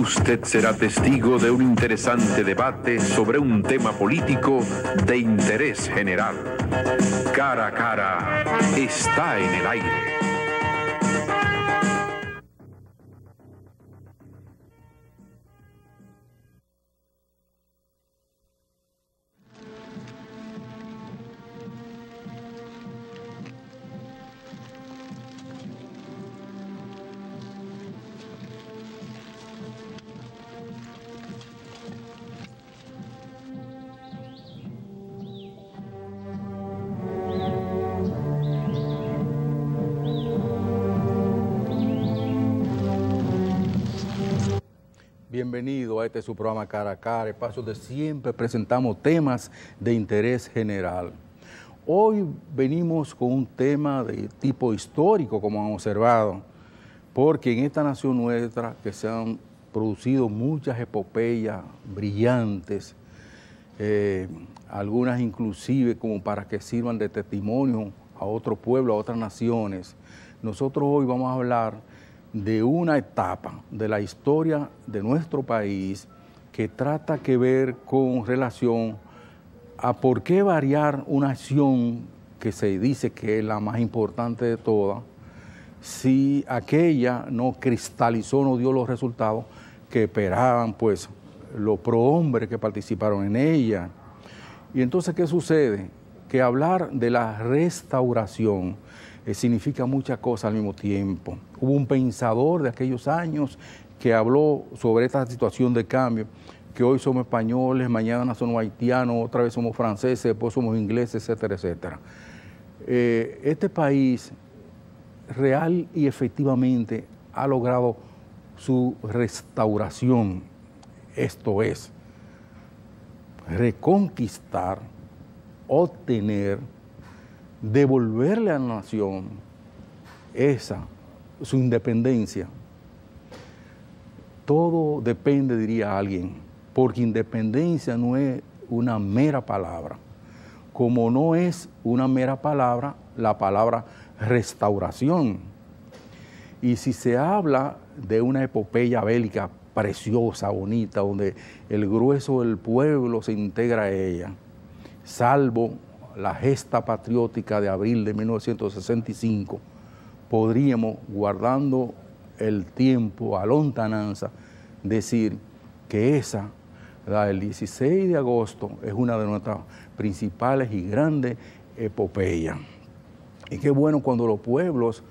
Usted será testigo de un interesante debate sobre un tema político de interés general. Cara a cara está en el aire. Bienvenido a este su programa Cara a Cara, espacio donde siempre presentamos temas de interés general. Hoy venimos con un tema de tipo histórico, como han observado, porque en esta nación nuestra que se han producido muchas epopeyas brillantes, algunas inclusive como para que sirvan de testimonio a otro pueblo, a otras naciones. Nosotros hoy vamos a hablar de una etapa de la historia de nuestro país que trata que ver con relación a por qué variar una acción que se dice que es la más importante de todas, si aquella no cristalizó, no dio los resultados que esperaban pues los prohombres que participaron en ella. Y entonces, ¿qué sucede? Que hablar de la restauración significa muchas cosas al mismo tiempo. Hubo un pensador de aquellos años que habló sobre esta situación de cambio, que hoy somos españoles, mañana somos haitianos, otra vez somos franceses, después somos ingleses, etcétera, etcétera. Este país real y efectivamente ha logrado su restauración, esto es, reconquistar, obtener, devolverle a la nación su independencia. Todo depende, diría alguien, porque independencia no es una mera palabra, como no es una mera palabra la palabra restauración. Y si se habla de una epopeya bélica preciosa, bonita, donde el grueso del pueblo se integra a ella, salvo la gesta patriótica de abril de 1965, podríamos, guardando el tiempo a lontananza, decir que esa, el 16 de agosto, es una de nuestras principales y grandes epopeyas. Y qué bueno cuando los pueblos,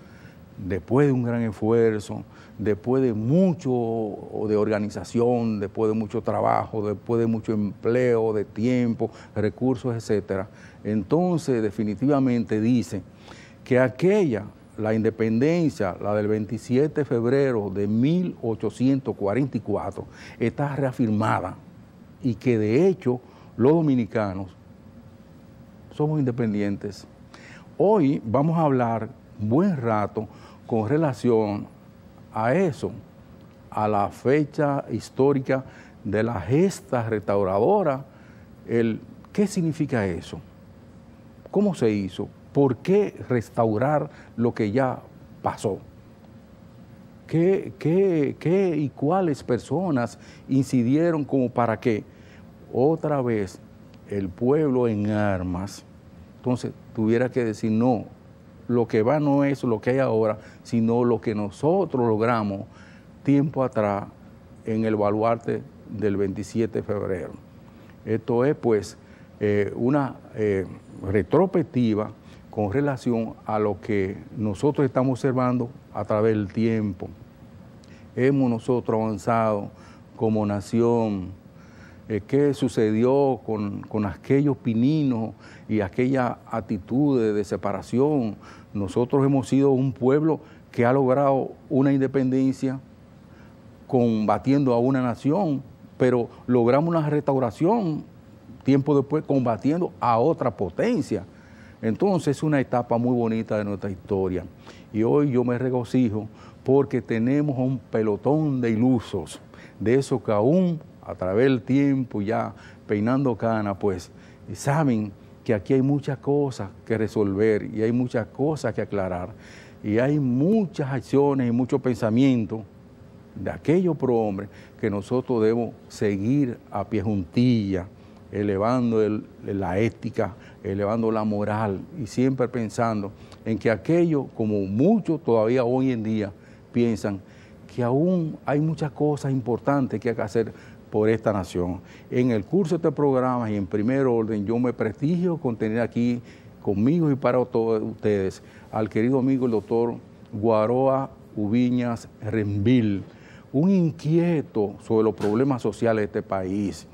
después de un gran esfuerzo, después de mucho de organización, después de mucho trabajo, después de mucho empleo, de tiempo, recursos, etcétera, entonces definitivamente dice que la independencia, la del 27 de febrero de 1844, está reafirmada y que de hecho los dominicanos somos independientes. Hoy vamos a hablar un buen rato con relación a eso, a la fecha histórica de la gesta restauradora. ¿Qué significa eso? ¿Cómo se hizo? ¿Por qué restaurar lo que ya pasó? ¿Qué y cuáles personas incidieron como para que otra vez el pueblo en armas entonces tuviera que decir no? Lo que va no es lo que hay ahora, sino lo que nosotros logramos tiempo atrás en el baluarte del 27 de febrero. Esto es pues una retrospectiva con relación a lo que nosotros estamos observando a través del tiempo. Hemos nosotros avanzado como nación. ¿Qué sucedió con aquellos pininos y aquella actitud de separación? Nosotros hemos sido un pueblo que ha logrado una independencia combatiendo a una nación, pero logramos una restauración tiempo después combatiendo a otra potencia. Entonces es una etapa muy bonita de nuestra historia. Y hoy yo me regocijo porque tenemos un pelotón de ilusos, de esos que aún a través del tiempo, ya peinando cana, pues saben que aquí hay muchas cosas que resolver y hay muchas cosas que aclarar y hay muchas acciones y muchos pensamientos de aquellos prohombres que nosotros debemos seguir a pie juntilla, elevando la ética, elevando la moral y siempre pensando en que aquellos, como muchos todavía hoy en día piensan, que aún hay muchas cosas importantes que hay que hacer por esta nación. En el curso de este programa y en primer orden, yo me prestigio con tener aquí conmigo y para todos ustedes al querido amigo el doctor Guaroa Ubiñas Renvil, un inquieto sobre los problemas sociales de este país,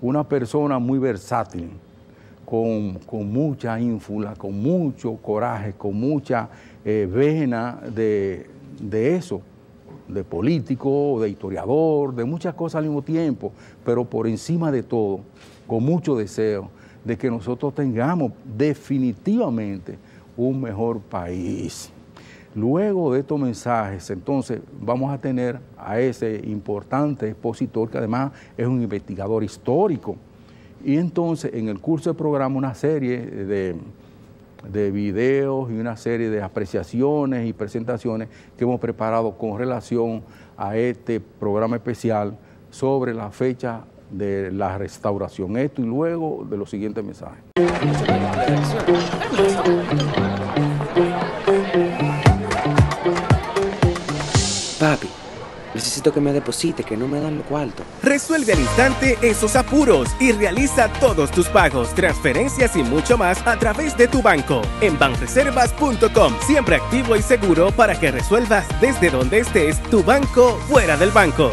una persona muy versátil, con mucha ínfula, con mucho coraje, con mucha vena de eso, de político, de historiador, de muchas cosas al mismo tiempo, pero por encima de todo, con mucho deseo de que nosotros tengamos definitivamente un mejor país. Luego de estos mensajes, entonces, vamos a tener a ese importante expositor que además es un investigador histórico. Y entonces, en el curso del programa, una serie de videos y una serie de apreciaciones y presentaciones que hemos preparado con relación a este programa especial sobre la fecha de la restauración. Esto y luego de los siguientes mensajes. Papi, necesito que me deposite, que no me dan los cuartos. Resuelve al instante esos apuros y realiza todos tus pagos, transferencias y mucho más a través de tu banco. En banreservas.com, siempre activo y seguro para que resuelvas desde donde estés tu banco fuera del banco.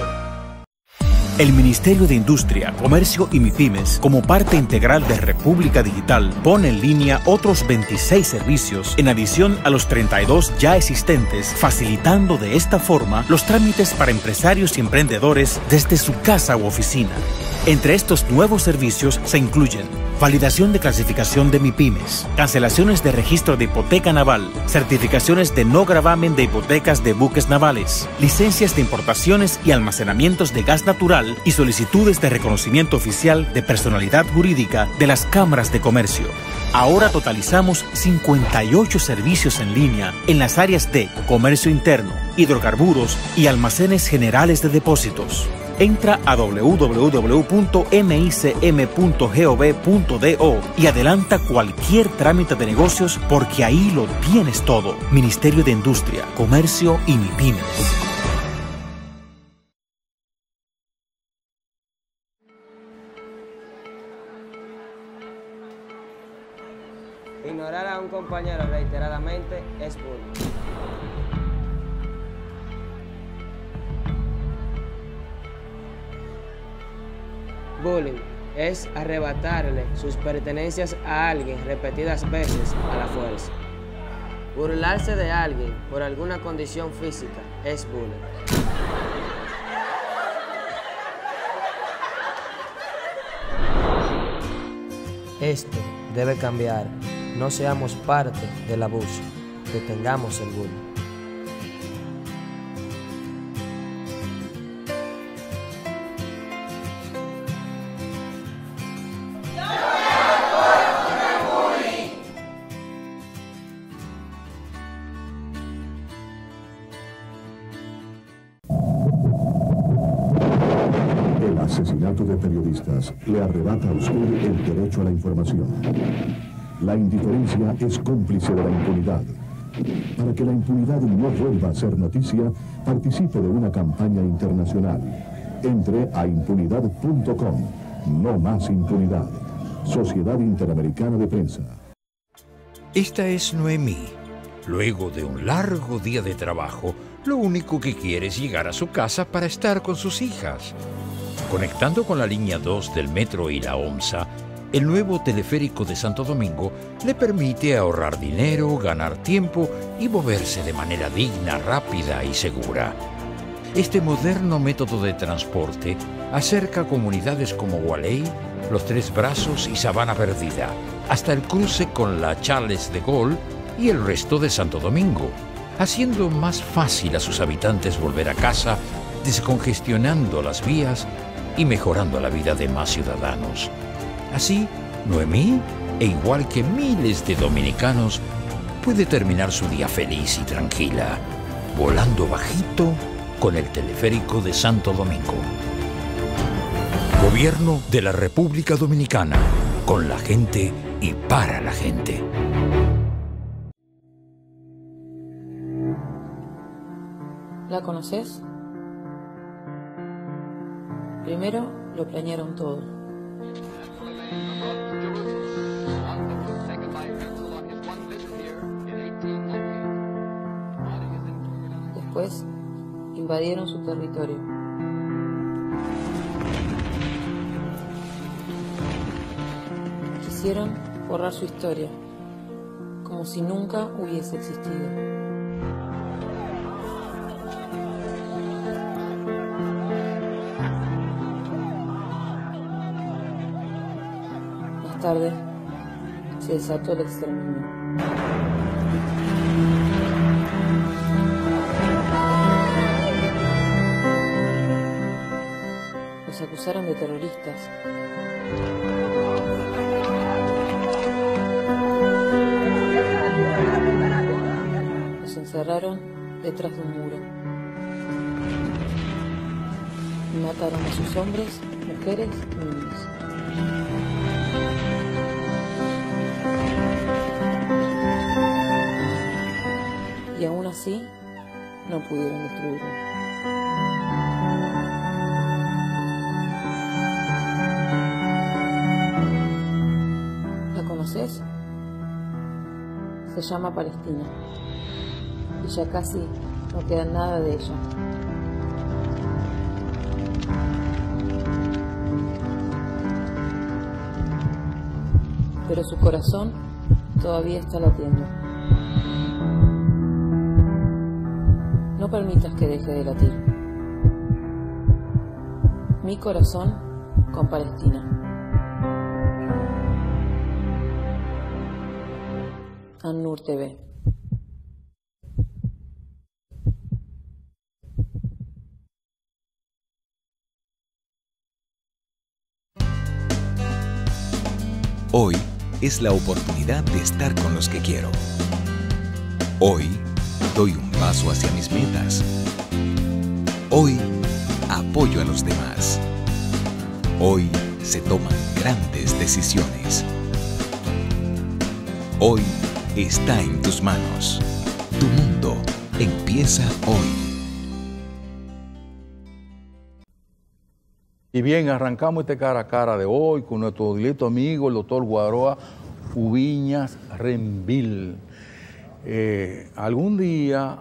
El Ministerio de Industria, Comercio y MIPYMES, como parte integral de República Digital, pone en línea otros 26 servicios en adición a los 32 ya existentes, facilitando de esta forma los trámites para empresarios y emprendedores desde su casa u oficina. Entre estos nuevos servicios se incluyen validación de clasificación de MIPYMES, cancelaciones de registro de hipoteca naval, certificaciones de no gravamen de hipotecas de buques navales, licencias de importaciones y almacenamientos de gas natural y solicitudes de reconocimiento oficial de personalidad jurídica de las cámaras de comercio. Ahora totalizamos 58 servicios en línea en las áreas de comercio interno, hidrocarburos y almacenes generales de depósitos. Entra a www.micm.gov.do y adelanta cualquier trámite de negocios porque ahí lo tienes todo. Ministerio de Industria, Comercio y MIPYMES. Ignorar a un compañero reiteradamente es bullying. Bullying es arrebatarle sus pertenencias a alguien repetidas veces a la fuerza. Burlarse de alguien por alguna condición física es bullying. Esto debe cambiar. No seamos parte del abuso. Detengamos el bullying. El asesinato de periodistas le arrebata a usted el derecho a la información. La indiferencia es cómplice de la impunidad. Para que la impunidad no vuelva a ser noticia, participe de una campaña internacional. Entre a impunidad.com. No más impunidad. Sociedad Interamericana de Prensa. Esta es Noemí. Luego de un largo día de trabajo, lo único que quiere es llegar a su casa para estar con sus hijas. Conectando con la línea 2 del metro y la OMSA, el nuevo teleférico de Santo Domingo le permite ahorrar dinero, ganar tiempo y moverse de manera digna, rápida y segura. Este moderno método de transporte acerca comunidades como Gualey, Los Tres Brazos y Sabana Perdida, hasta el cruce con la Charles de Gaulle y el resto de Santo Domingo, haciendo más fácil a sus habitantes volver a casa, descongestionando las vías y mejorando la vida de más ciudadanos. Así, Noemí, e igual que miles de dominicanos, puede terminar su día feliz y tranquila, volando bajito con el teleférico de Santo Domingo. Gobierno de la República Dominicana, con la gente y para la gente. ¿La conoces? Primero lo planearon todo. Después invadieron su territorio. Quisieron borrar su historia, como si nunca hubiese existido. Más tarde, se desató el exterminio. Los acusaron de terroristas. Los encerraron detrás de un muro. Y mataron a sus hombres, mujeres y niños. Y aún así, no pudieron destruirlo. ¿La conoces? Se llama Palestina. Y ya casi no queda nada de ella. Pero su corazón todavía está latiendo. No permitas que deje de latir. Mi corazón con Palestina. An-Nur TV. Hoy es la oportunidad de estar con los que quiero. Hoy doy un paso hacia mis metas. Hoy apoyo a los demás. Hoy se toman grandes decisiones. Hoy está en tus manos. Tu mundo empieza hoy. Y bien, arrancamos este cara a cara de hoy con nuestro directo amigo, el doctor Guaroa Ubiñas Renville. Algún día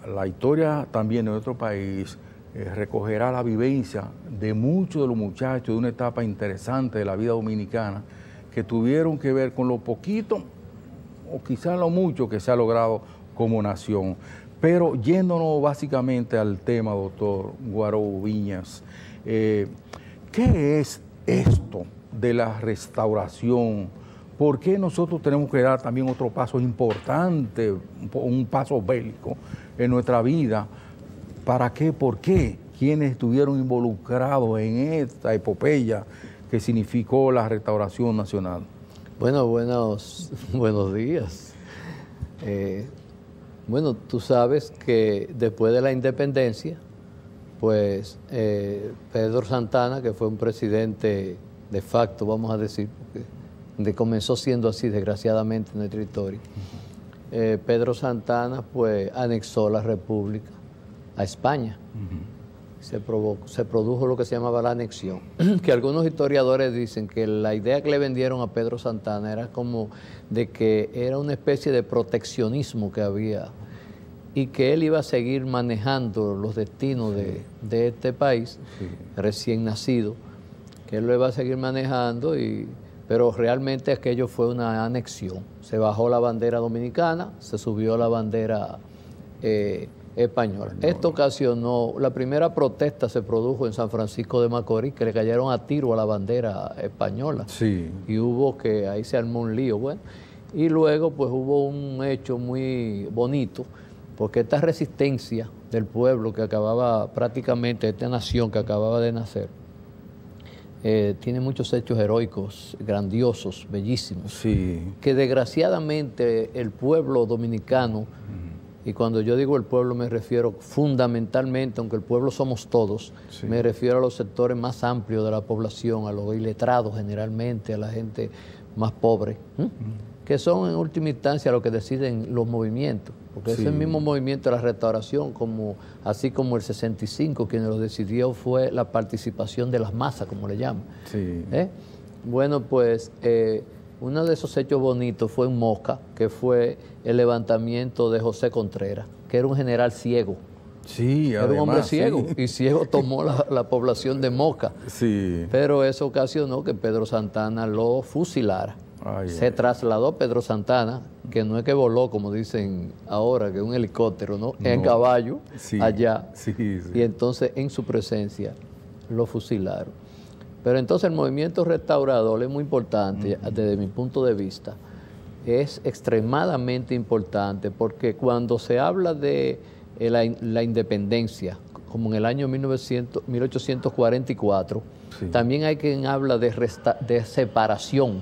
la historia también de nuestro país recogerá la vivencia de muchos de los muchachos de una etapa interesante de la vida dominicana que tuvieron que ver con lo poquito o quizás lo mucho que se ha logrado como nación. Pero yéndonos básicamente al tema, doctor Guaroa Ubiñas, ¿qué es esto de la restauración? ¿Por qué nosotros tenemos que dar también otro paso importante, un paso bélico en nuestra vida? ¿Para qué? ¿Por qué? ¿Quiénes estuvieron involucrados en esta epopeya que significó la restauración nacional? Bueno, buenos días. Bueno, tú sabes que después de la independencia, pues Pedro Santana, que fue un presidente de facto, vamos a decir, porque comenzó siendo así, desgraciadamente, en nuestra historia. Pedro Santana, pues, anexó la República a España. Se produjo lo que se llamaba la anexión, que algunos historiadores dicen que la idea que le vendieron a Pedro Santana era como de que era una especie de proteccionismo que había y que él iba a seguir manejando los destinos de este país, recién nacido, que él lo iba a seguir manejando, pero realmente aquello fue una anexión. Se bajó la bandera dominicana, se subió la bandera española. Esto ocasionó, la primera protesta se produjo en San Francisco de Macorís, que le cayeron a tiro a la bandera española. Sí. Y ahí se armó un lío, bueno. Y luego pues hubo un hecho muy bonito, porque esta resistencia del pueblo que acababa prácticamente, esta nación que acababa de nacer, tiene muchos hechos heroicos, grandiosos, bellísimos, que desgraciadamente el pueblo dominicano Y cuando yo digo el pueblo me refiero fundamentalmente, aunque el pueblo somos todos, me refiero a los sectores más amplios de la población, a los iletrados generalmente, a la gente más pobre, que son en última instancia lo que deciden los movimientos, porque ese mismo movimiento de la restauración, así como el 65, quien lo decidió fue la participación de las masas, como le llaman. Bueno, pues uno de esos hechos bonitos fue en Moca, que fue el levantamiento de José Contreras, que era un general ciego. Sí, era un hombre ciego, y ciego tomó la población de Moca. Pero eso ocasionó que Pedro Santana lo fusilara. Se trasladó Pedro Santana, que no es que voló, como dicen ahora, que es un helicóptero, ¿no? En caballo, allá. Y entonces, en su presencia, lo fusilaron. Pero entonces el movimiento restaurador es muy importante, desde mi punto de vista. Es extremadamente importante, porque cuando se habla de la independencia, como en el año 1844, también hay quien habla de separación.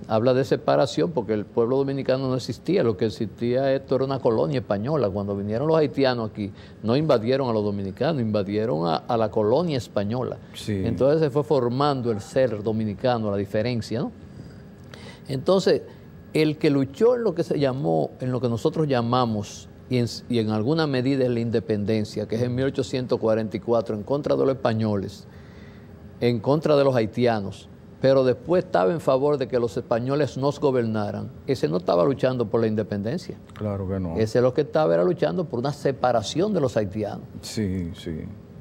Habla de separación porque el pueblo dominicano no existía, lo que existía esto era una colonia española. Cuando vinieron los haitianos aquí, no invadieron a los dominicanos, invadieron a la colonia española. Entonces se fue formando el ser dominicano, la diferencia, ¿no? Entonces, el que luchó en lo que se llamó, en lo que nosotros llamamos, y en alguna medida en la independencia, que es en 1844, en contra de los españoles, en contra de los haitianos, pero después estaba en favor de que los españoles nos gobernaran, ese no estaba luchando por la independencia. Claro que no. Ese lo que era luchando por una separación de los haitianos.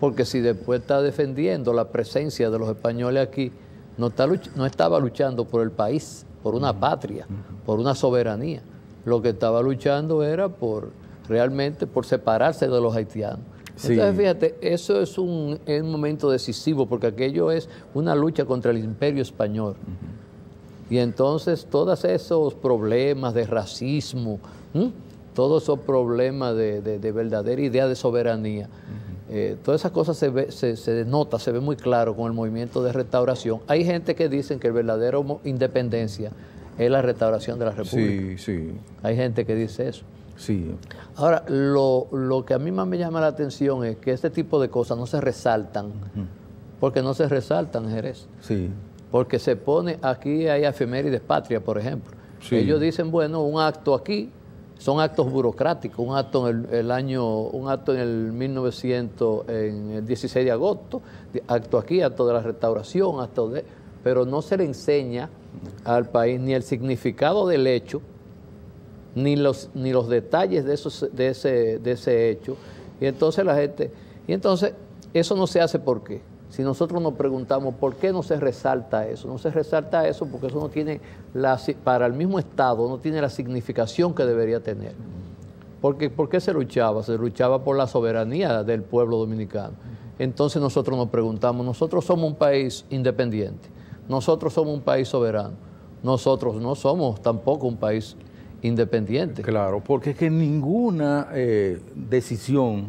Porque si después está defendiendo la presencia de los españoles aquí, no estaba luchando por el país, por una patria, por una soberanía. Lo que estaba luchando era realmente por separarse de los haitianos. Entonces, fíjate, eso es un momento decisivo, porque aquello es una lucha contra el imperio español. Y entonces todos esos problemas de racismo, todos esos problemas de verdadera idea de soberanía, todas esas cosas se nota, se ve muy claro con el movimiento de restauración. Hay gente que dicen que el verdadero independencia es la restauración de la República. Hay gente que dice eso. Ahora, lo que a mí más me llama la atención es que este tipo de cosas no se resaltan, porque no se resaltan, Jerez. Porque se pone, aquí hay efemérides patria, por ejemplo. Ellos dicen, bueno, un acto aquí, son actos burocráticos, un acto en el 1900, en el 16 de agosto, acto aquí, acto de la restauración, pero no se le enseña al país ni el significado del hecho, ni los detalles de ese hecho. Y entonces eso no se hace. ¿Por qué? Si nosotros nos preguntamos por qué no se resalta eso, no se resalta eso porque eso no tiene para el mismo Estado no tiene la significación que debería tener. Porque ¿por qué se luchaba? Se luchaba por la soberanía del pueblo dominicano. Entonces nosotros nos preguntamos, nosotros somos un país independiente, nosotros somos un país soberano, nosotros no somos tampoco un país independiente. Claro, porque es que ninguna decisión,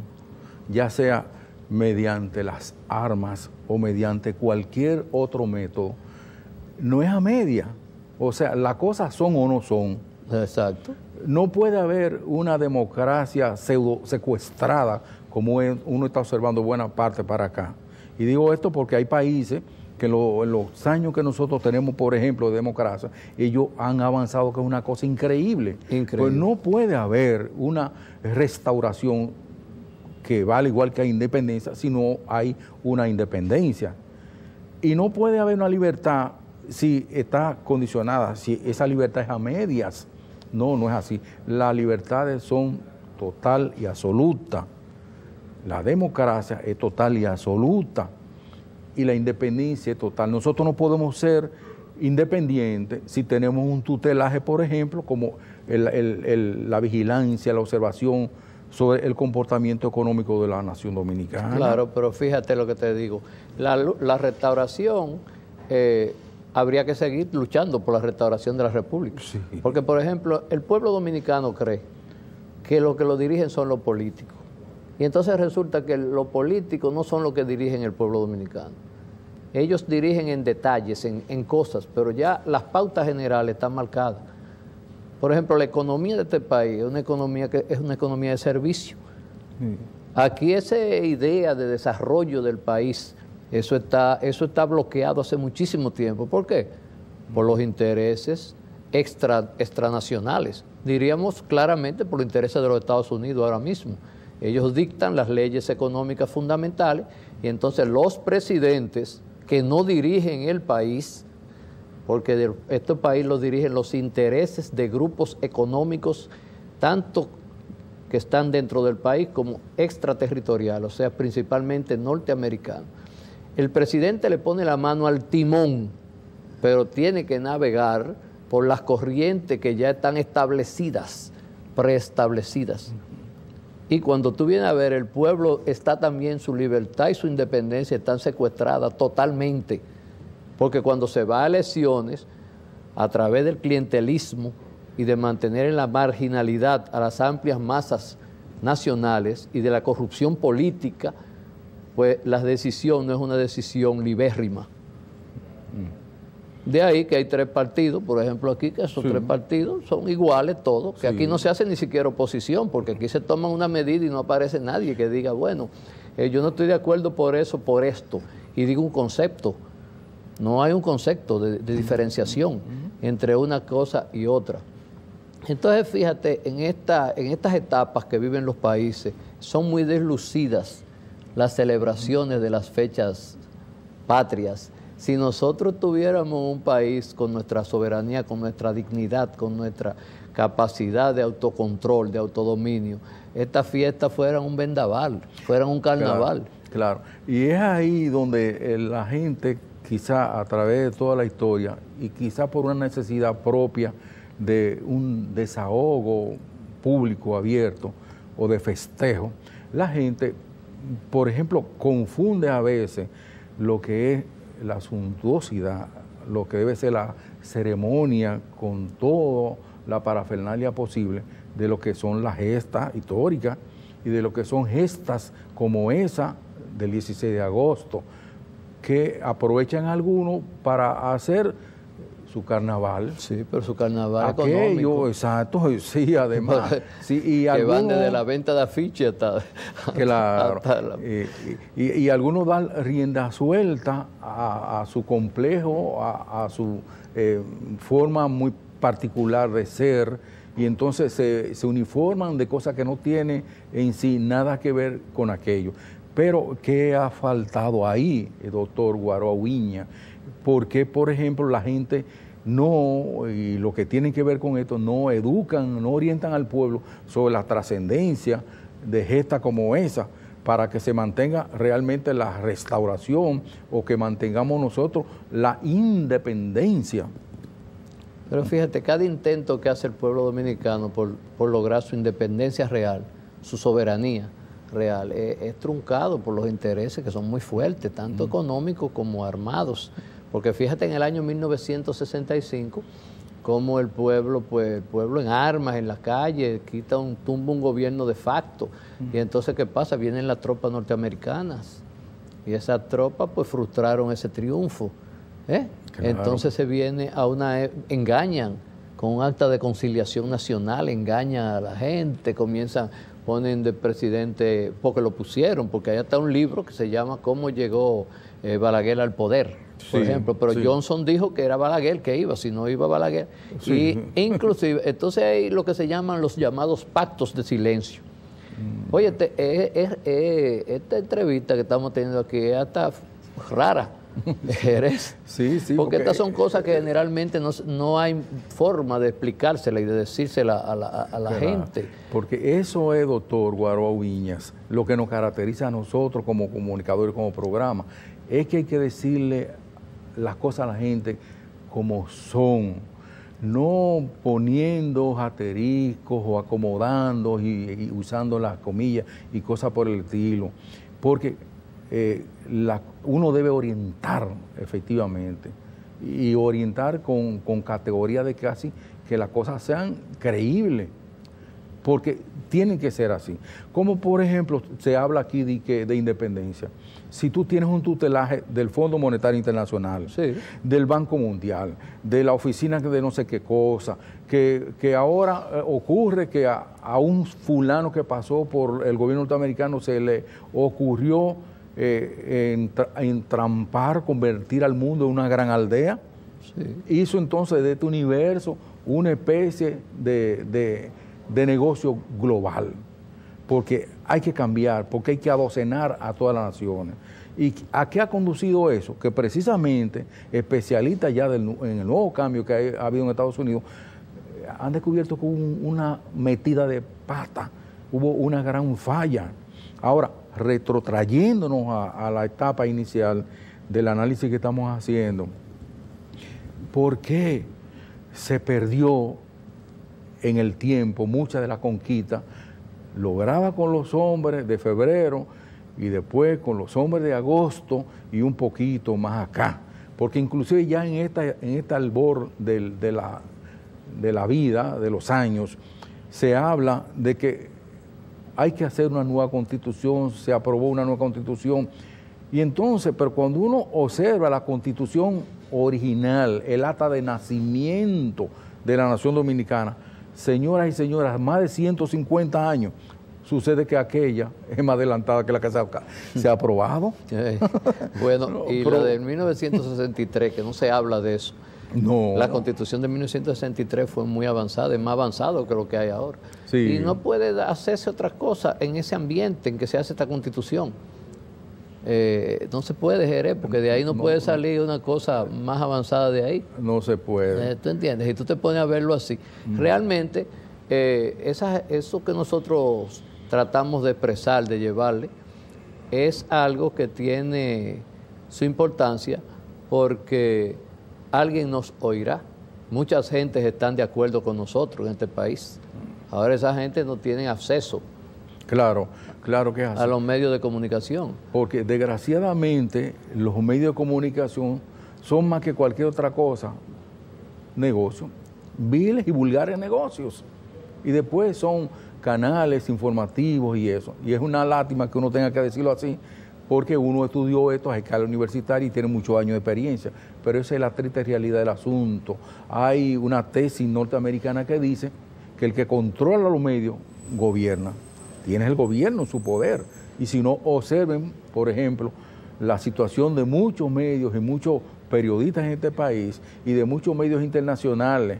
ya sea mediante las armas o mediante cualquier otro método, no es a media. O sea, las cosas son o no son. Exacto. No puede haber una democracia pseudo secuestrada como uno está observando buena parte para acá. Y digo esto porque hay países que en los años que nosotros tenemos, por ejemplo, de democracia, ellos han avanzado, que es una cosa increíble. Pues no puede haber una restauración que vale igual que hay independencia, si no hay una independencia. Y no puede haber una libertad si está condicionada, si esa libertad es a medias. No, no es así. Las libertades son total y absoluta. La democracia es total y absoluta. Y la independencia es total. Nosotros no podemos ser independientes si tenemos un tutelaje, por ejemplo, como la vigilancia, la observación sobre el comportamiento económico de la nación dominicana. Claro, pero fíjate lo que te digo. La restauración, habría que seguir luchando por la restauración de la República. Porque, por ejemplo, el pueblo dominicano cree que lo que lo dirigen son los políticos. Y entonces resulta que los políticos no son los que dirigen el pueblo dominicano. Ellos dirigen en detalles, en cosas, pero ya las pautas generales están marcadas. Por ejemplo, la economía de este país es una economía que es una economía de servicio. Aquí esa idea de desarrollo del país, eso está bloqueado hace muchísimo tiempo. ¿Por qué? Por los intereses extranacionales. Diríamos claramente por los intereses de los Estados Unidos ahora mismo. Ellos dictan las leyes económicas fundamentales y entonces los presidentes que no dirigen el país, porque este país lo dirigen los intereses de grupos económicos, tanto que están dentro del país como extraterritorial, o sea, principalmente norteamericanos. El presidente le pone la mano al timón, pero tiene que navegar por las corrientes que ya están establecidas, preestablecidas. Y cuando tú vienes a ver, el pueblo está también, su libertad y su independencia están secuestradas totalmente, porque cuando se va a elecciones, a través del clientelismo y de mantener en la marginalidad a las amplias masas nacionales y de la corrupción política, pues la decisión no es una decisión libérrima. De ahí que hay 3 partidos, por ejemplo aquí, que esos 3 partidos son iguales todos, que aquí no se hace ni siquiera oposición, porque aquí se toman una medida y no aparece nadie que diga, bueno, yo no estoy de acuerdo por eso, por esto, y digo un concepto. No hay un concepto de diferenciación entre una cosa y otra. Entonces, fíjate, en estas etapas que viven los países, son muy deslucidas las celebraciones de las fechas patrias. Si nosotros tuviéramos un país con nuestra soberanía, con nuestra dignidad, con nuestra capacidad de autocontrol, de autodominio, estas fiestas fueran un vendaval, fueran un carnaval. Claro. Y es ahí donde la gente, quizá a través de toda la historia, y quizá por una necesidad propia de un desahogo público abierto o de festejo, la gente, por ejemplo, confunde a veces lo que es la suntuosidad, lo que debe ser la ceremonia con toda la parafernalia posible de lo que son las gestas históricas y de lo que son gestas como esa del 16 de agosto, que aprovechan algunos para hacer su carnaval. Sí, pero su carnaval aquello, económico. Exacto, sí, además. Sí, y que algunos, van desde la venta de afiches hasta... Claro. hasta la... y algunos dan rienda suelta a su complejo, a su forma muy particular de ser, y entonces se uniforman de cosas que no tienen en sí nada que ver con aquello. Pero, ¿qué ha faltado ahí, doctor Guaroa Ubiña? ¿Por qué, por ejemplo, la gente no, y lo que tiene que ver con esto, no educan, no orientan al pueblo sobre la trascendencia de gestas como esa, para que se mantenga realmente la restauración o que mantengamos nosotros la independencia? Pero fíjate, cada intento que hace el pueblo dominicano por lograr su independencia real, su soberanía real, es truncado por los intereses que son muy fuertes, tanto económicos como armados. Porque fíjate en el año 1965, como el pueblo en armas, en la calle, tumba un gobierno de facto. Y entonces, ¿qué pasa? Vienen las tropas norteamericanas. Y esas tropas pues frustraron ese triunfo. Claro. Entonces se viene engañan con un acta de conciliación nacional, engañan a la gente, ponen de presidente, porque lo pusieron, porque allá está un libro que se llama ¿Cómo llegó Balaguer al poder? Por ejemplo, pero Johnson dijo que era Balaguer que iba, si no iba Balaguer. Y inclusive, entonces hay lo que se llaman los llamados pactos de silencio. Oye, esta entrevista que estamos teniendo aquí es hasta rara. Porque estas son cosas que generalmente no hay forma de explicársela y de decírsela a la gente. Porque eso es, doctor Guaroa Ubiñas, lo que nos caracteriza a nosotros como comunicadores, como programa, es que hay que decirle las cosas a la gente como son, no poniendo asteriscos o acomodando y usando las comillas y cosas por el estilo, porque uno debe orientar efectivamente y orientar con categoría de casi que las cosas sean creíbles, porque tienen que ser así. Como por ejemplo, se habla aquí de independencia. Si tú tienes un tutelaje del Fondo Monetario Internacional, sí, del Banco Mundial, de la oficina de no sé qué cosa, que ahora ocurre que a un fulano que pasó por el gobierno norteamericano se le ocurrió entrampar, convertir al mundo en una gran aldea, sí, hizo entonces de este universo una especie de negocio global, porque hay que cambiar, porque hay que adocenar a todas las naciones. ¿Y a qué ha conducido eso? Que precisamente especialistas ya en el nuevo cambio que ha habido en Estados Unidos han descubierto que hubo una metida de pata, hubo una gran falla. Ahora, retrotrayéndonos a la etapa inicial del análisis que estamos haciendo, ¿por qué se perdió en el tiempo mucha de la conquista lograda con los hombres de febrero y después con los hombres de agosto y un poquito más acá? Porque inclusive ya en este albor de la vida, de los años, se habla de que hay que hacer una nueva constitución, se aprobó una nueva constitución, y entonces, pero cuando uno observa la constitución original, el acta de nacimiento de la nación dominicana, señoras y señoras, más de 150 años, sucede que aquella es más adelantada que la que se ha aprobado. Bueno, y la de 1963, que no se habla de eso. No. La Constitución de 1963 fue muy avanzada, es más avanzado que lo que hay ahora. Sí. Y no puede hacerse otra cosa en ese ambiente en que se hace esta Constitución. No se puede, Jerez, porque de ahí no puede salir una cosa más avanzada de ahí. No se puede. ¿Tú entiendes? Y tú te pones a verlo así. Realmente, eso que nosotros tratamos de expresar, de llevarle, es algo que tiene su importancia porque alguien nos oirá. Muchas gentes están de acuerdo con nosotros en este país. Ahora esa gente no tiene acceso. Claro, claro que es así. A los medios de comunicación. Porque desgraciadamente los medios de comunicación son más que cualquier otra cosa negocios, viles y vulgares negocios. Y después son canales informativos y eso. Y es una lástima que uno tenga que decirlo así, porque uno estudió esto a escala universitaria y tiene muchos años de experiencia. Pero esa es la triste realidad del asunto. Hay una tesis norteamericana que dice que el que controla los medios gobierna. Tiene el gobierno en su poder. Y si no, observen, por ejemplo, la situación de muchos medios y muchos periodistas en este país y de muchos medios internacionales,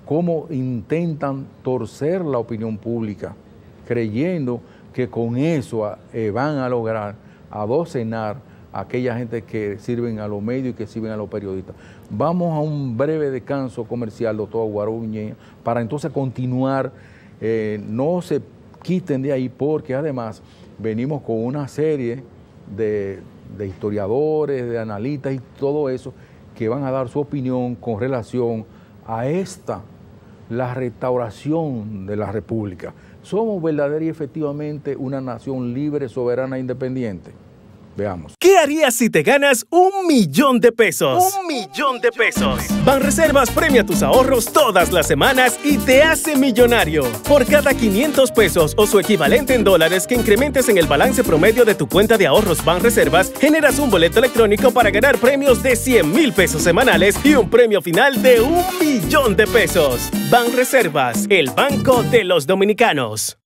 cómo intentan torcer la opinión pública, creyendo que con eso van a lograr adocenar a aquella gente que sirven a los medios y que sirven a los periodistas. Vamos a un breve descanso comercial, doctor Guaruñe, para entonces continuar. No se quiten de ahí porque además venimos con una serie de historiadores, de analistas y todo eso que van a dar su opinión con relación a la restauración de la República. ¿Somos verdadera y efectivamente una nación libre, soberana e independiente? Veamos. ¿Qué harías si te ganas $1.000.000? $1.000.000. Banreservas premia tus ahorros todas las semanas y te hace millonario. Por cada $500 o su equivalente en dólares que incrementes en el balance promedio de tu cuenta de ahorros Banreservas, generas un boleto electrónico para ganar premios de $100,000 semanales y un premio final de $1.000.000. Banreservas, el banco de los dominicanos.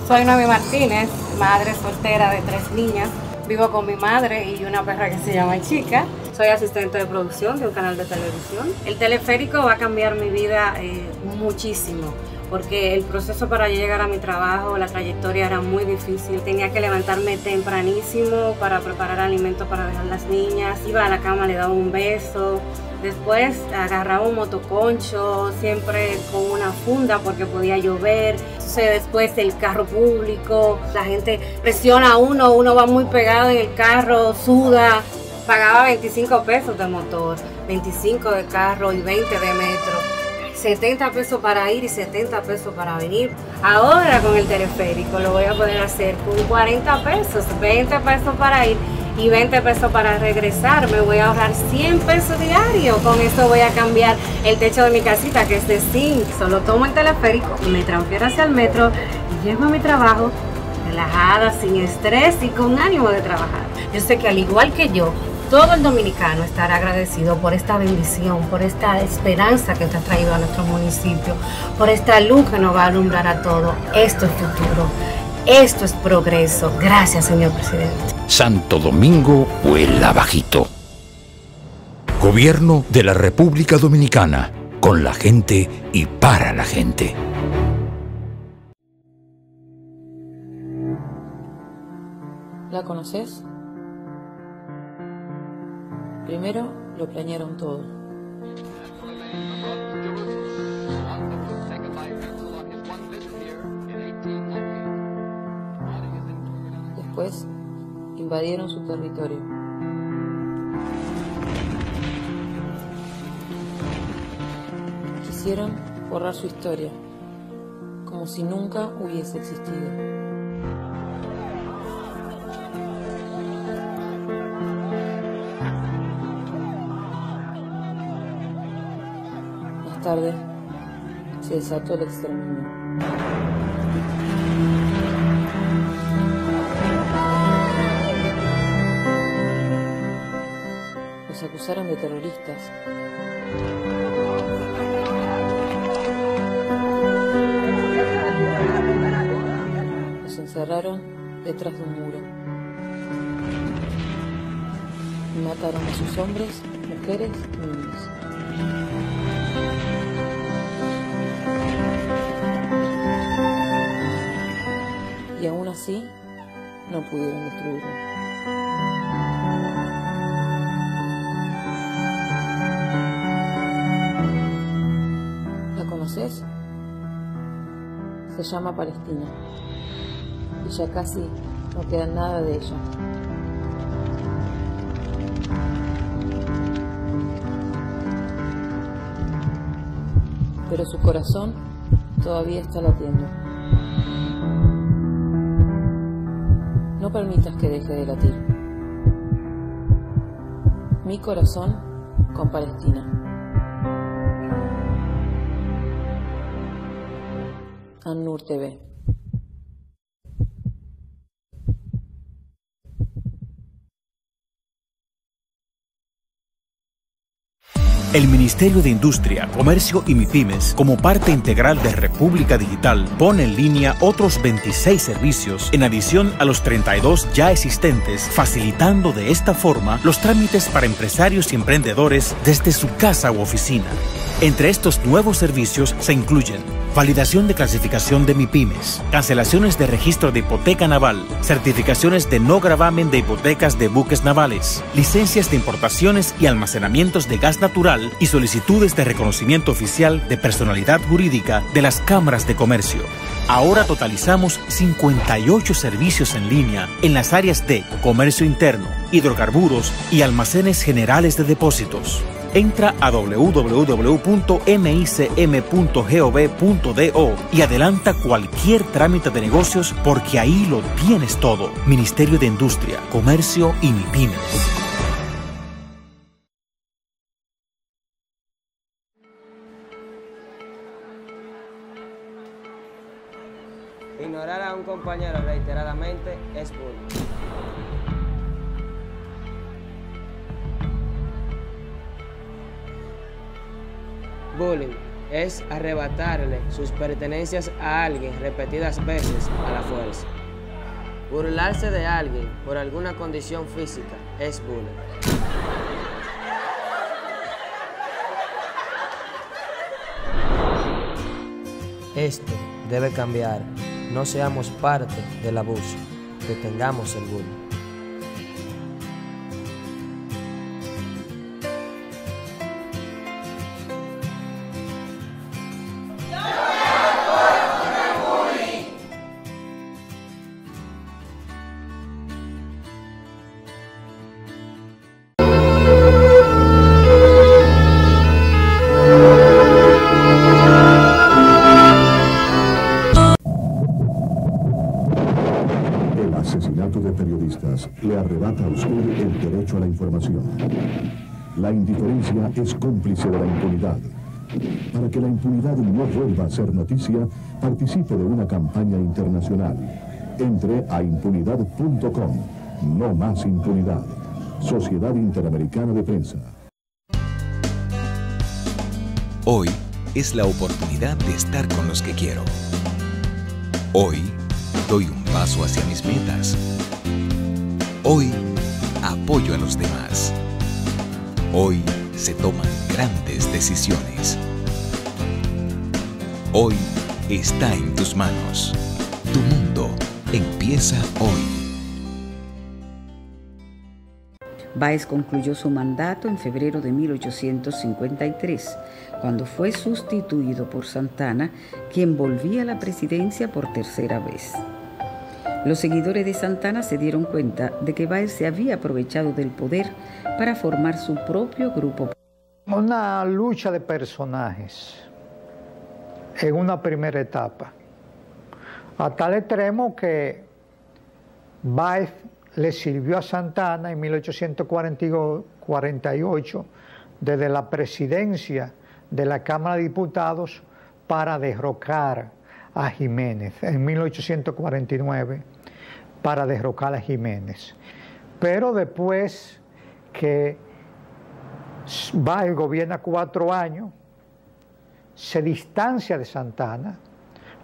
Soy Noemi Martínez, madre soltera de 3 niñas. Vivo con mi madre y una perra que se llama Chica. Soy asistente de producción de un canal de televisión. El teleférico va a cambiar mi vida muchísimo, porque el proceso para llegar a mi trabajo, la trayectoria era muy difícil. Tenía que levantarme tempranísimo para preparar alimentos para dejar las niñas. Iba a la cama, le daba un beso. Después agarraba un motoconcho, siempre con una funda porque podía llover. Después el carro público, la gente presiona a uno va muy pegado en el carro, suda. Pagaba $25 de motor, 25 de carro y 20 de metro. $70 para ir y $70 para venir. Ahora con el teleférico lo voy a poder hacer con $40, $20 para ir y 20 pesos para regresar. Me voy a ahorrar 100 pesos diarios. Con eso voy a cambiar el techo de mi casita, que es de zinc. Solo tomo el teleférico y me transfiero hacia el metro y llego a mi trabajo relajada, sin estrés y con ánimo de trabajar. Yo sé que al igual que yo, todo el dominicano estará agradecido por esta bendición, por esta esperanza que te ha traído a nuestro municipio, por esta luz que nos va a alumbrar a todos. Esto es futuro, esto es progreso. Gracias, señor presidente. Santo Domingo vuela bajito. Gobierno de la República Dominicana, con la gente y para la gente. ¿La conoces? Primero lo planearon todo. Después invadieron su territorio. Quisieron borrar su historia, como si nunca hubiese existido. Más tarde se desató el exterminio. Los acusaron de terroristas. Los encerraron detrás de un muro. Y mataron a sus hombres, mujeres y niños. Y aún así, no pudieron destruirlo. ¿La conoces? Se llama Palestina. Y ya casi no queda nada de ella. Pero su corazón todavía está latiendo. No permitas que deje de latir. Mi corazón con Palestina. An-Nur TV. El Ministerio de Industria, Comercio y MIPIMES, como parte integral de República Digital, pone en línea otros 26 servicios en adición a los 32 ya existentes, facilitando de esta forma los trámites para empresarios y emprendedores desde su casa u oficina. Entre estos nuevos servicios se incluyen validación de clasificación de MIPIMES, cancelaciones de registro de hipoteca naval, certificaciones de no gravamen de hipotecas de buques navales, licencias de importaciones y almacenamientos de gas natural y solicitudes de reconocimiento oficial de personalidad jurídica de las cámaras de comercio. Ahora totalizamos 58 servicios en línea en las áreas de comercio interno, hidrocarburos y almacenes generales de depósitos. Entra a www.micm.gov.do y adelanta cualquier trámite de negocios porque ahí lo tienes todo. Ministerio de Industria, Comercio y MIPIMES. Ignorar a un compañero reiteradamente es bullying. Bullying es arrebatarle sus pertenencias a alguien repetidas veces a la fuerza. Burlarse de alguien por alguna condición física es bullying. Esto debe cambiar. No seamos parte del abuso. Detengamos el bullying. El asesinato de periodistas el derecho a la información. La indiferencia es cómplice de la impunidad. Para que la impunidad no vuelva a ser noticia, participe de una campaña internacional. Entre a impunidad.com. No más impunidad. Sociedad Interamericana de Prensa. Hoy es la oportunidad de estar con los que quiero. Hoy doy un paso hacia mis metas. Hoy apoyo a los demás. Hoy se toman grandes decisiones. Hoy está en tus manos. Tu mundo empieza hoy. Báez concluyó su mandato en febrero de 1853, cuando fue sustituido por Santana, quien volvía a la presidencia por tercera vez. Los seguidores de Santana se dieron cuenta de que Báez se había aprovechado del poder para formar su propio grupo. Una lucha de personajes en una primera etapa, a tal extremo que Báez le sirvió a Santana en 1848 desde la presidencia de la Cámara de Diputados para derrocar a Jiménez, en 1849 para derrocar a Jiménez. Pero después que Báez gobierna 4 años, se distancia de Santana,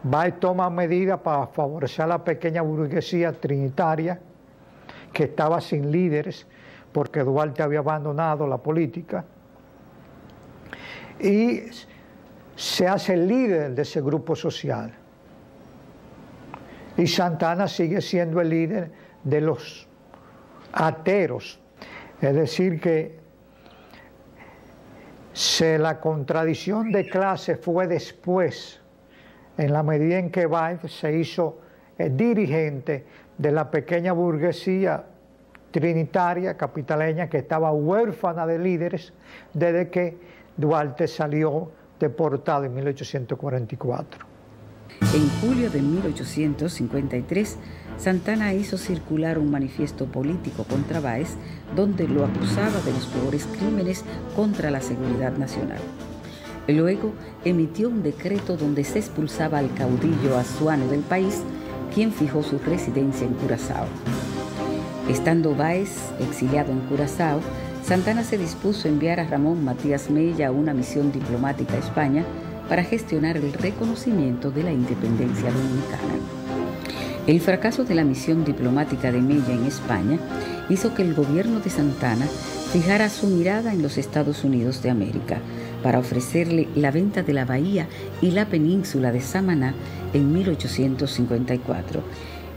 Báez toma medidas para favorecer a la pequeña burguesía trinitaria que estaba sin líderes porque Duarte había abandonado la política, y se hace el líder de ese grupo social. Y Santana sigue siendo el líder de los ateros, es decir que la contradicción de clase fue después, en la medida en que Báez se hizo dirigente de la pequeña burguesía trinitaria capitaleña que estaba huérfana de líderes desde que Duarte salió deportado en 1844. En julio de 1853, Santana hizo circular un manifiesto político contra Báez donde lo acusaba de los peores crímenes contra la seguridad nacional. Luego emitió un decreto donde se expulsaba al caudillo azuano del país, quien fijó su residencia en Curazao. Estando Báez exiliado en Curazao, Santana se dispuso a enviar a Ramón Matías Mella a una misión diplomática a España para gestionar el reconocimiento de la independencia dominicana. El fracaso de la misión diplomática de Mella en España hizo que el gobierno de Santana fijara su mirada en los Estados Unidos de América para ofrecerle la venta de la bahía y la península de Samaná en 1854.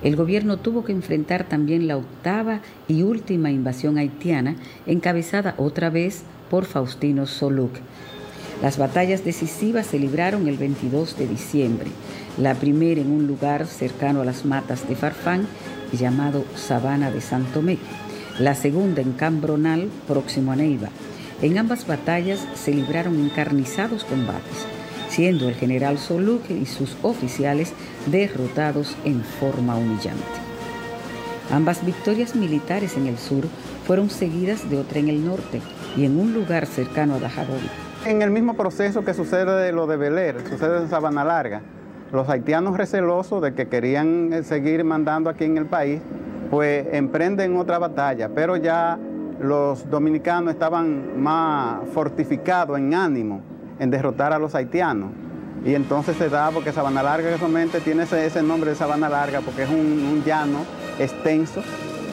El gobierno tuvo que enfrentar también la octava y última invasión haitiana, encabezada otra vez por Faustino Solúk. Las batallas decisivas se libraron el 22 de diciembre, la primera en un lugar cercano a las matas de Farfán, llamado Sabana de San Tomé, la segunda en Cambronal, próximo a Neiva. En ambas batallas se libraron encarnizados combates, siendo el general Solúk y sus oficiales derrotados en forma humillante. Ambas victorias militares en el sur fueron seguidas de otra en el norte y en un lugar cercano a Dajabón. En el mismo proceso que sucede de lo de Beler, sucede en Sabana Larga. Los haitianos recelosos de que querían seguir mandando aquí en el país, pues emprenden otra batalla, pero ya los dominicanos estaban más fortificados en ánimo en derrotar a los haitianos. Y entonces se da, porque Sabana Larga solamente tiene ese nombre de Sabana Larga porque es un llano extenso,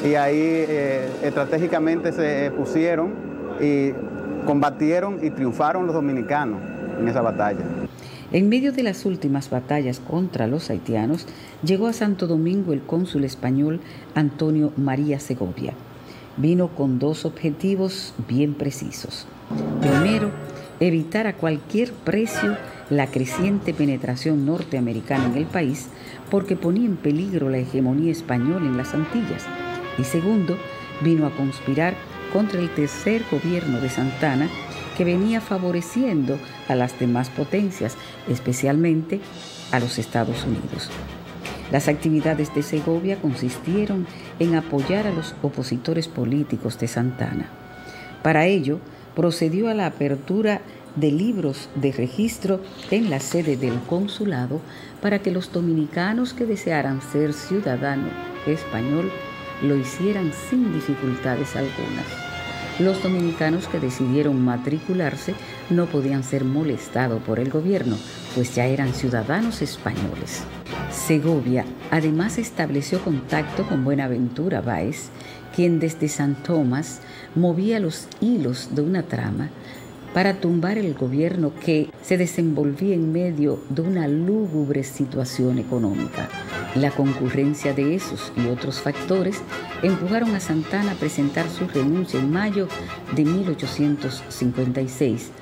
y ahí estratégicamente se pusieron y combatieron y triunfaron los dominicanos en esa batalla. En medio de las últimas batallas contra los haitianos, llegó a Santo Domingo el cónsul español Antonio María Segovia. Vino con 2 objetivos bien precisos. Primero, evitar a cualquier precio la creciente penetración norteamericana en el país, porque ponía en peligro la hegemonía española en las Antillas. Y segundo, vino a conspirar contra el tercer gobierno de Santana, que venía favoreciendo a las demás potencias, especialmente a los Estados Unidos. Las actividades de Segovia consistieron en apoyar a los opositores políticos de Santana. Para ello, procedió a la apertura de libros de registro en la sede del consulado para que los dominicanos que desearan ser ciudadano español lo hicieran sin dificultades algunas. Los dominicanos que decidieron matricularse no podían ser molestados por el gobierno, pues ya eran ciudadanos españoles. Segovia además estableció contacto con Buenaventura Báez, quien desde San Tomás movía los hilos de una trama para tumbar el gobierno que se desenvolvía en medio de una lúgubre situación económica. La concurrencia de esos y otros factores empujaron a Santana a presentar su renuncia en mayo de 1856.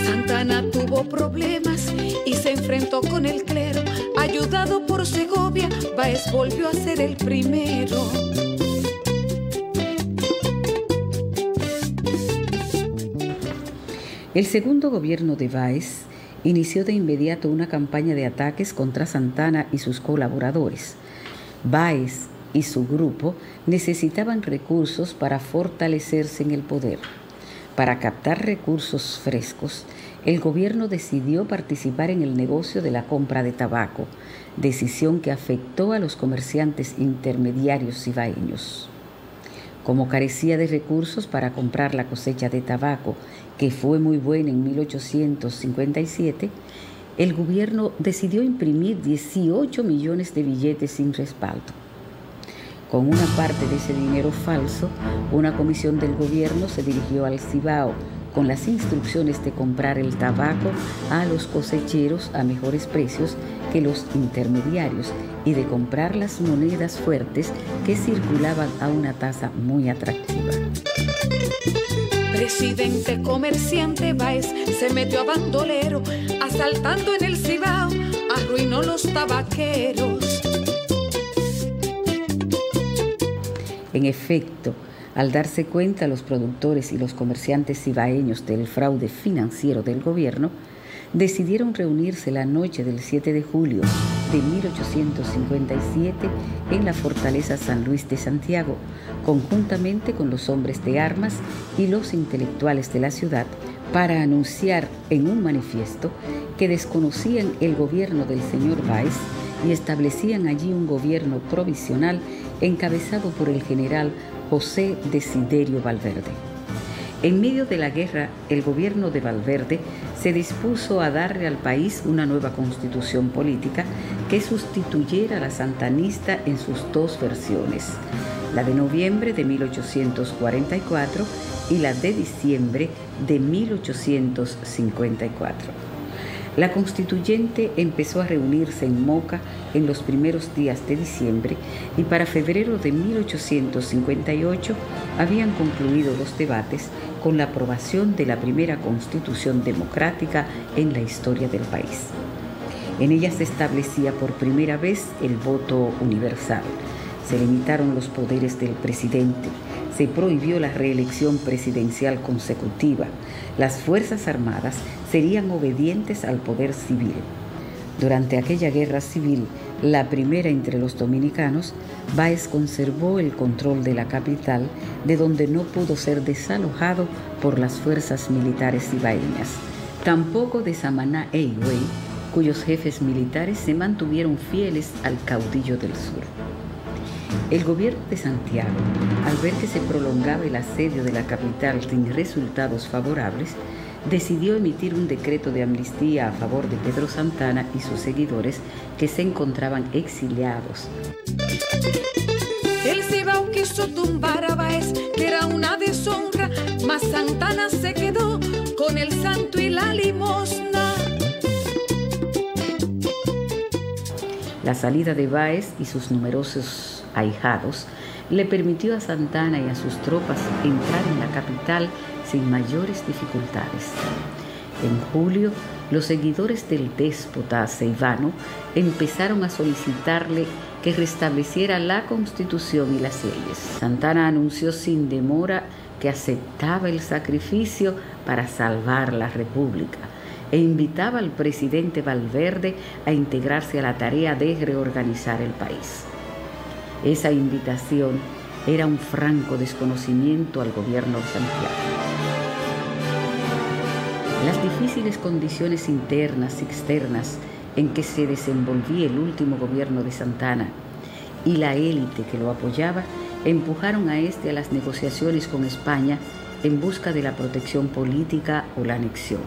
Santana tuvo problemas y se enfrentó con el clero. Ayudado por Segovia, Báez volvió a ser el primero. El segundo gobierno de Báez inició de inmediato una campaña de ataques contra Santana y sus colaboradores. Báez y su grupo necesitaban recursos para fortalecerse en el poder. Para captar recursos frescos, el gobierno decidió participar en el negocio de la compra de tabaco, decisión que afectó a los comerciantes intermediarios cibaeños. Como carecía de recursos para comprar la cosecha de tabaco, que fue muy buena en 1857, el gobierno decidió imprimir 18 millones de billetes sin respaldo. Con una parte de ese dinero falso, una comisión del gobierno se dirigió al Cibao con las instrucciones de comprar el tabaco a los cosecheros a mejores precios que los intermediarios y de comprar las monedas fuertes que circulaban a una tasa muy atractiva. Presidente comerciante Báez se metió a bandolero, asaltando en el Cibao, arruinó los tabaqueros. En efecto, al darse cuenta los productores y los comerciantes cibaeños del fraude financiero del gobierno, decidieron reunirse la noche del 7 de julio de 1857 en la fortaleza San Luis de Santiago, conjuntamente con los hombres de armas y los intelectuales de la ciudad, para anunciar en un manifiesto que desconocían el gobierno del señor Báez y establecían allí un gobierno provisional encabezado por el general José Desiderio Valverde. En medio de la guerra, el gobierno de Valverde se dispuso a darle al país una nueva constitución política que sustituyera a la santanista en sus dos versiones, la de noviembre de 1844 y la de diciembre de 1854. La constituyente empezó a reunirse en Moca en los primeros días de diciembre y para febrero de 1858 habían concluido los debates con la aprobación de la primera constitución democrática en la historia del país. En ella se establecía por primera vez el voto universal, se limitaron los poderes del presidente, se prohibió la reelección presidencial consecutiva, las Fuerzas Armadas serían obedientes al poder civil. Durante aquella guerra civil, la primera entre los dominicanos, Báez conservó el control de la capital, de donde no pudo ser desalojado por las fuerzas militares cibaeñas. Tampoco de Samaná e Higüey, cuyos jefes militares se mantuvieron fieles al caudillo del sur. El gobierno de Santiago, al ver que se prolongaba el asedio de la capital sin resultados favorables, decidió emitir un decreto de amnistía a favor de Pedro Santana y sus seguidores que se encontraban exiliados. El Cibao quiso tumbar a Báez, que era una deshonra, mas Santana se quedó con el santo y la limosna. La salida de Báez y sus numerosos ahijados le permitió a Santana y a sus tropas entrar en la capital sin mayores dificultades. En julio, los seguidores del déspota ceibano empezaron a solicitarle que restableciera la Constitución y las leyes. Santana anunció sin demora que aceptaba el sacrificio para salvar la República. e invitaba al presidente Valverde a integrarse a la tarea de reorganizar el país. Esa invitación era un franco desconocimiento al gobierno de Santiago. Las difíciles condiciones internas y externas en que se desenvolvía el último gobierno de Santana y la élite que lo apoyaba empujaron a este a las negociaciones con España en busca de la protección política o la anexión.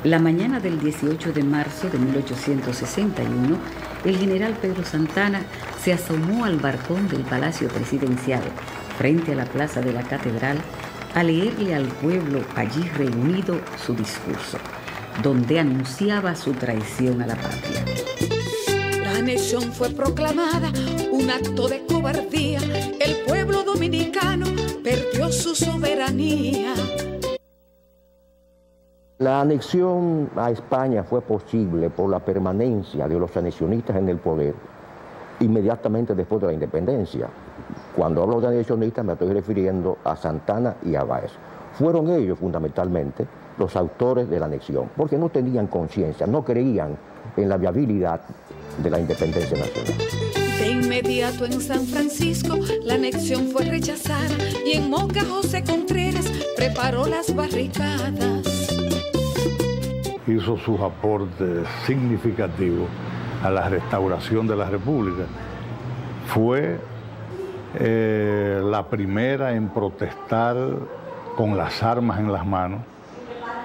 La mañana del 18 de marzo de 1861, el general Pedro Santana se asomó al balcón del Palacio Presidencial, frente a la plaza de la Catedral, a leerle al pueblo allí reunido su discurso, donde anunciaba su traición a la patria. La anexión fue proclamada un acto de cobardía. El pueblo dominicano perdió su soberanía. La anexión a España fue posible por la permanencia de los anexionistas en el poder inmediatamente después de la independencia. Cuando hablo de anexionistas me estoy refiriendo a Santana y a Báez. Fueron ellos fundamentalmente los autores de la anexión, porque no tenían conciencia, no creían en la viabilidad de la independencia nacional. De inmediato en San Francisco la anexión fue rechazada y en Moca José Contreras preparó las barricadas. Hizo sus aportes significativos a la restauración de la República. Fue la primera en protestar con las armas en las manos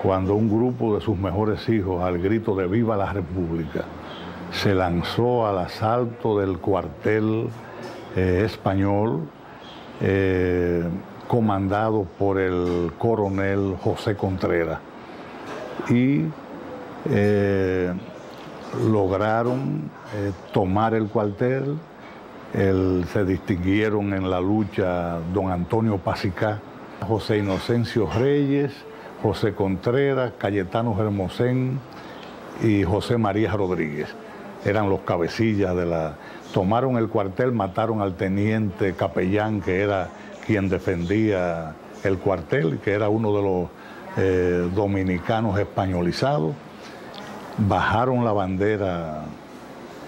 cuando un grupo de sus mejores hijos, al grito de ¡Viva la República!, se lanzó al asalto del cuartel español comandado por el coronel José Contreras y lograron tomar el cuartel. Se distinguieron en la lucha don Antonio Pacicá, José Inocencio Reyes, José Contreras, Cayetano Hermosén y José María Rodríguez. Eran los cabecillas de la... Tomaron el cuartel, mataron al teniente capellán, que era quien defendía el cuartel, que era uno de los dominicanos españolizados. Bajaron la bandera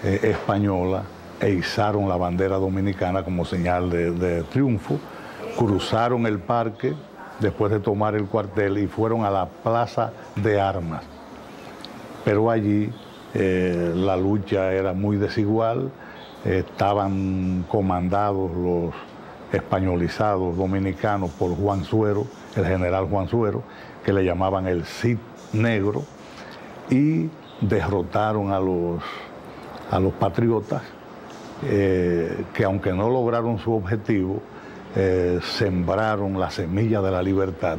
española e izaron la bandera dominicana como señal de triunfo. Cruzaron el parque después de tomar el cuartel y fueron a la Plaza de Armas. Pero allí la lucha era muy desigual, estaban comandados los españolizados dominicanos por Juan Suero, el general Juan Suero, que le llamaban el Cid Negro, y derrotaron a los patriotas, que aunque no lograron su objetivo, sembraron la semilla de la libertad.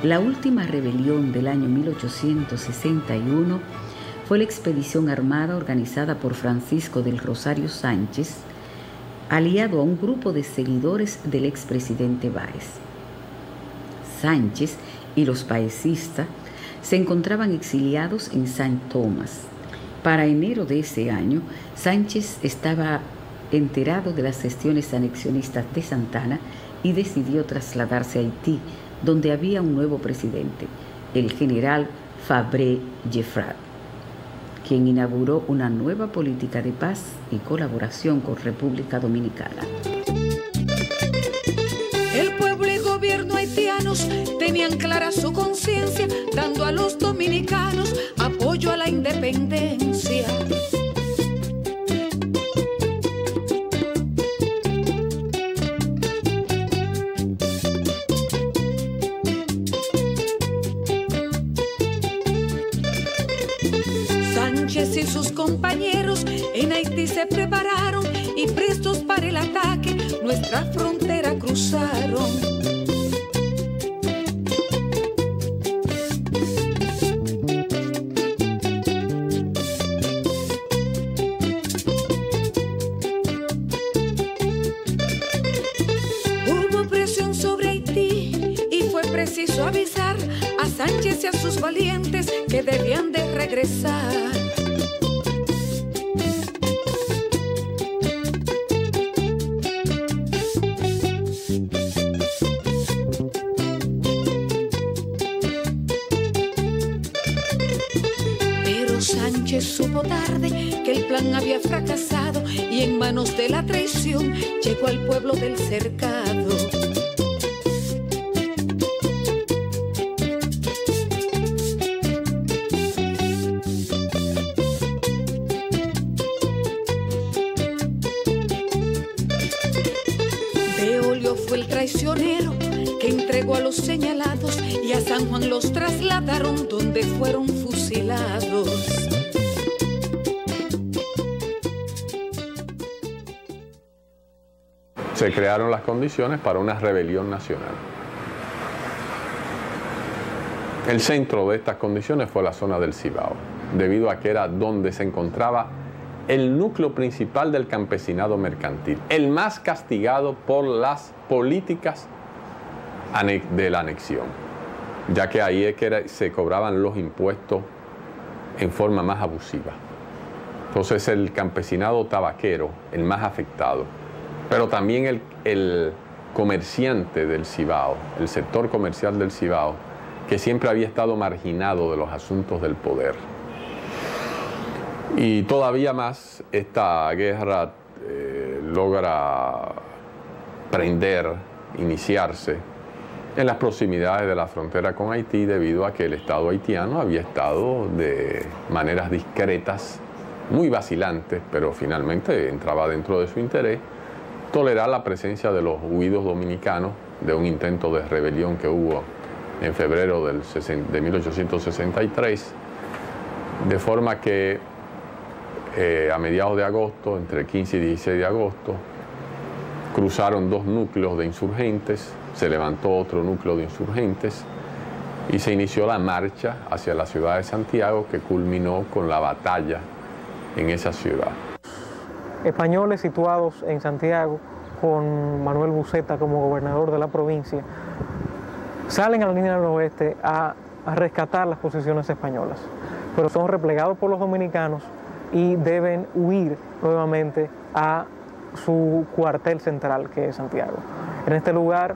La última rebelión del año 1861 fue la expedición armada organizada por Francisco del Rosario Sánchez, aliado a un grupo de seguidores del expresidente Báez. Sánchez y los baecistas se encontraban exiliados en San Tomás. Para enero de ese año, Sánchez estaba enterado de las gestiones anexionistas de Santana y decidió trasladarse a Haití, donde había un nuevo presidente, el general Fabre-Geffrard, quien inauguró una nueva política de paz y colaboración con República Dominicana. El pueblo y gobierno haitianos tenían clara su conciencia, dando a los dominicanos apoyo a la independencia. Sánchez y sus compañeros en Haití se prepararon y prestos para el ataque nuestra frontera cruzaron. Hubo presión sobre Haití y fue preciso avisar a Sánchez y a sus valientes que debían de regresar. noche supo tarde que el plan había fracasado y en manos de la traición llegó al pueblo del cercado. Beolio fue el traicionero que entregó a los señalados y a San Juan los trasladaron donde fueron fusilados. Se crearon las condiciones para una rebelión nacional. El centro de estas condiciones fue la zona del Cibao, debido a que era donde se encontraba el núcleo principal del campesinado mercantil, el más castigado por las políticas de la anexión, ya que ahí es que se cobraban los impuestos en forma más abusiva. Entonces el campesinado tabaquero, el más afectado, pero también el comerciante del Cibao, el sector comercial del Cibao, que siempre había estado marginado de los asuntos del poder. Y todavía más, esta guerra logra iniciarse en las proximidades de la frontera con Haití, debido a que el Estado haitiano había estado de maneras discretas, muy vacilantes, pero finalmente entraba dentro de su interés, tolerar la presencia de los huidos dominicanos de un intento de rebelión que hubo en febrero de 1863, de forma que a mediados de agosto, entre 15 y 16 de agosto, cruzaron dos núcleos de insurgentes, se levantó otro núcleo de insurgentes y se inició la marcha hacia la ciudad de Santiago, que culminó con la batalla en esa ciudad. Españoles situados en Santiago, con Manuel Buceta como gobernador de la provincia, salen a la línea del oeste a rescatar las posiciones españolas, pero son replegados por los dominicanos y deben huir nuevamente a su cuartel central, que es Santiago. En este lugar,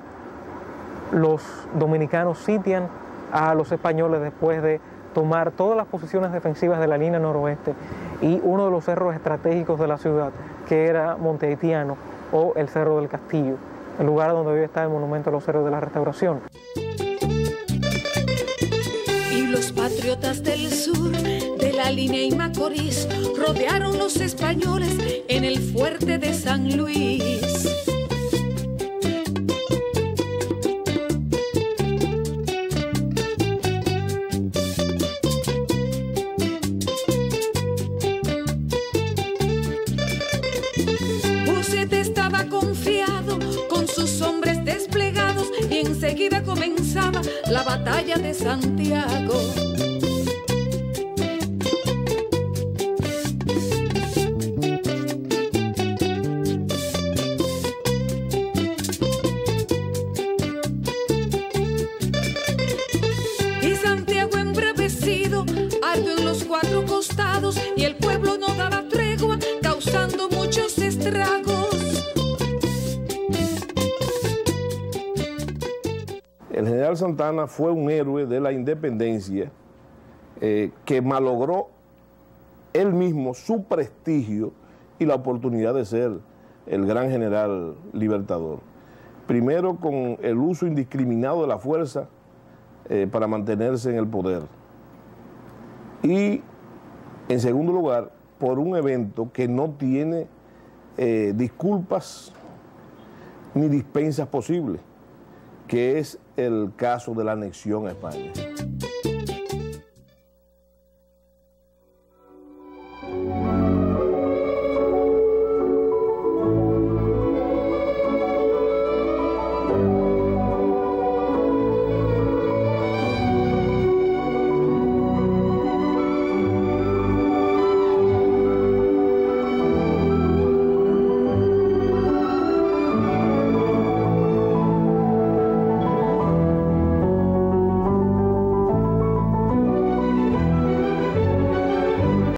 los dominicanos sitian a los españoles después de tomar todas las posiciones defensivas de la línea noroeste y uno de los cerros estratégicos de la ciudad, que era Monte Haitiano o el Cerro del Castillo, el lugar donde hoy está el monumento a los héroes de la Restauración. Y los patriotas del sur, de la línea y Macorís, rodearon los españoles en el fuerte de San Luis. Buceta estaba confiado con sus hombres desplegados y enseguida comenzaba la batalla de Santiago. Y Santiago embravecido, ardió en los cuatro costados y el pueblo no daba tregua, causando muchos estragos. El general Santana fue un héroe de la independencia que malogró él mismo su prestigio y la oportunidad de ser el gran general libertador. Primero, con el uso indiscriminado de la fuerza para mantenerse en el poder. Y, en segundo lugar, por un evento que no tiene disculpas ni dispensas posibles, que es el caso de la anexión a España.